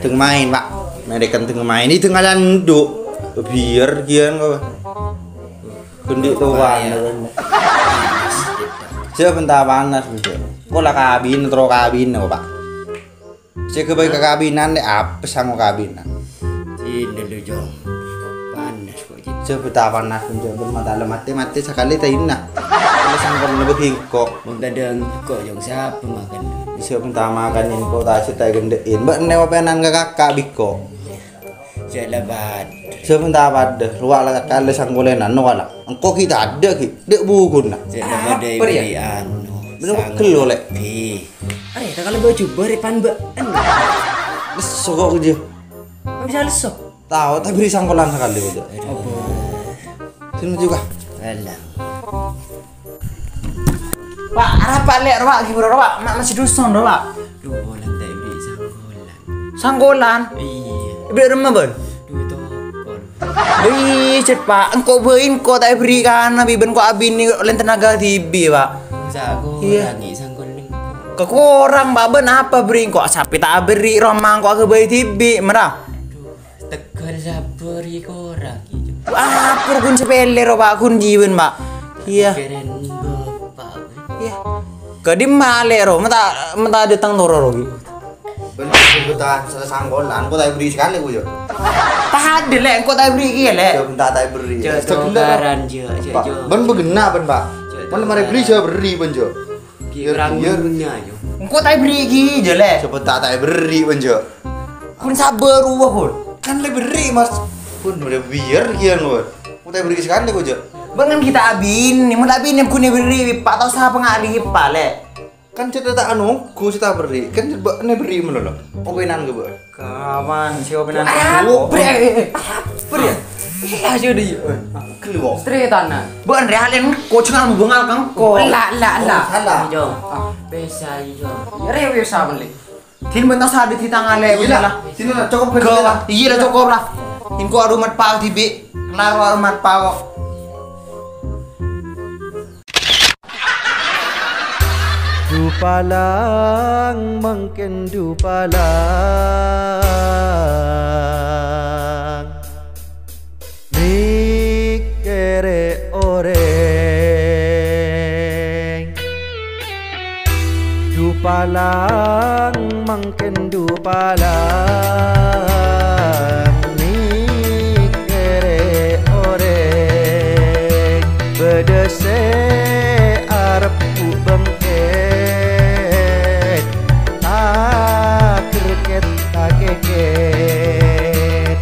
teng main pak, mereka teng main itu ngalan duk biar kian kau kundi tuan siapa entah panas gitu kau lah kabin terus kabin pak saya kebaik ke kabinan deh apa sama kabinan ini dulu jom panas kok gitu siapa entah panas menjauh mata mati sekali tak nak kalau sangkar lebih kok magdadang kok jong siapa makan siapa entah makanin kau tak cerita gendein mbak newa penan ke kakak biko saya lebat siapa entah pada ruang lah kali sangkulenan wala engkau kita ada dek buku nak saya lebat dari berian bener kelo lek are tak kalau baju beripan be lesok aja bisa lesok tahu tak beri sangkulan sekali aja apa sini juga alah Pak, arah Pak lek Pak gimana Pak? Masih dusun Pak. duh bolan tak beri sanggolan Sanggolan. iya Beli rumah ben. duh tokon Beli cet Pak. Engkau bein kau tak beri kan nabi ben kau abin ni lain tenaga tibi Pak. sago Iya. lagi sanggolan Kekurang Pak ben apa beri kau sapi tak beri romang kau ke bayi tibi merah. tegal sabari korang gitu Apa kun sepele ro Pak kun jiwen Pak. Iya. keren bapak Iya. Kedim male ro mata datang noro ro. bener betul sangkulan kau tak beri sekali aja Tak ada lek kau tak beri ki lek. siapa entah tak beri tukaran je pak ben begena ben pak ben mari beli saya beri ben jo kirang punya jo Engkau tak beri ki je lek. siapa tak beri ben jo Kun sabar ruah kun. kan le beri mas pun udah biar kian kau kau tak beri sekali aja Bangan kita abin, ni mula abin yang kuni beri pak tahu siapa ngali pak le. kan cerita tak anu ku cerita beri kan ne beri mana lo openan ke buat Kawan, siapa benar? Aduh, Bre. Iya aja deh. keluar Straight tanah. Bukan realin coach ngal bungal kang ko. La. salah jom pesa jom Ya rewe sa balik. Tin bentar sa di tangan le Gila, lah. sini lah cukup Go lah. Iya lah cukup lah. Inko arumat pau tibi. Kelar arumat pau. Dupalang mungkin dupalang mikere oreng dupalang mungkin dupalang mikere oreng bedese arep ku bengket keket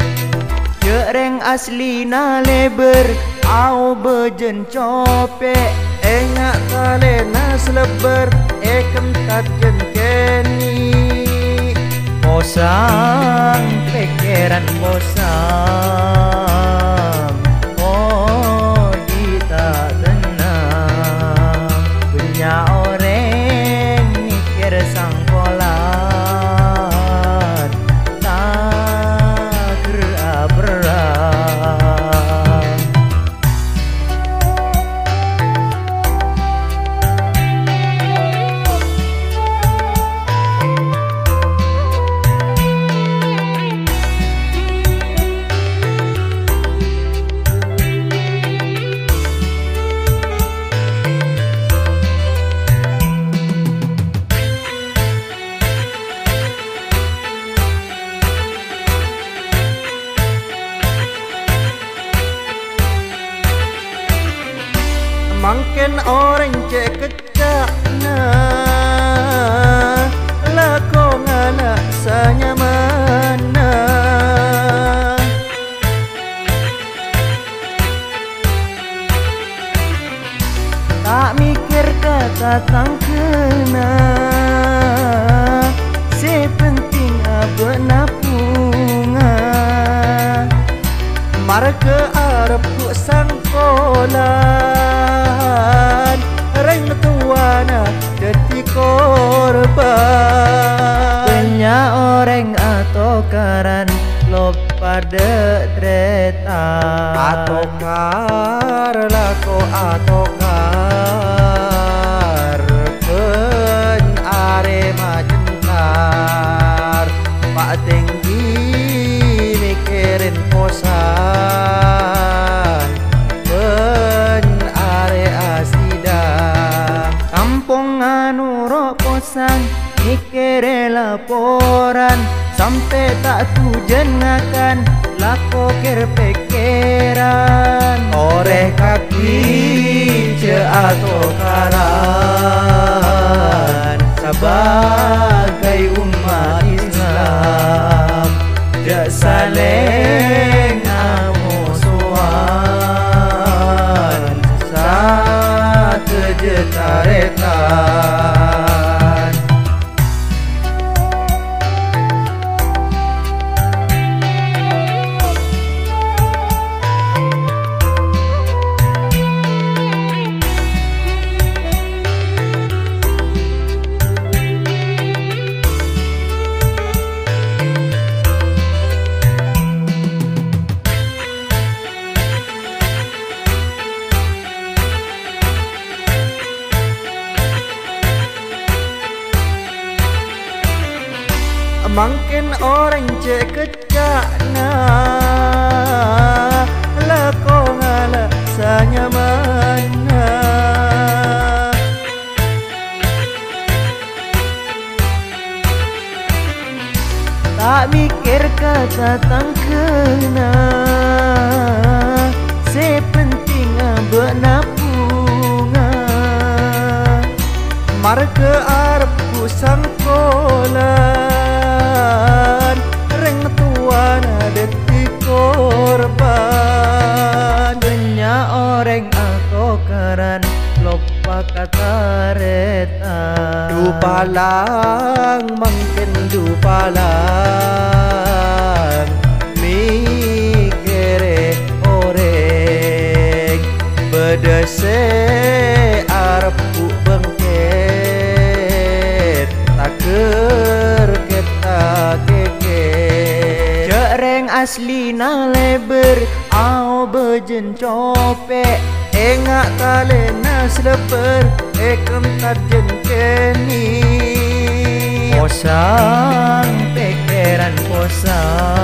jereng asli na leber au bejen cope engak kale na seleber ekem tat jen keni posang pikiran posang oh kita tenang punya orang mikir sangkolan Mungkin orang cek kecakna lakongana sanyamana tak mikir kata tangkena sepenting abena punga marke arep ku sangkolan reng tuana jadi korban banyak orang atau karan lo pada dreta atau kar lako atau kar pen arema jentar pak tinggi sampai tak tujenakan lako kerpekeran oreh kaki ce atau karan sebagai umat Islam jak saling amusuhan satu jetaretan. Mungkin orang cek kecakna lako ngala sanya mana tak mikir kata tangkena sepenting benapunga mar ke arep kusang kolan reng tuan detik korban denya orang aku karan lupa kata reta du palang mungkin du palang mikire orek bedese arep bu bengket taker kita keke cereng asli na leber au bejen copek engak talena sleper ekem tarjen keni posang pekeran posang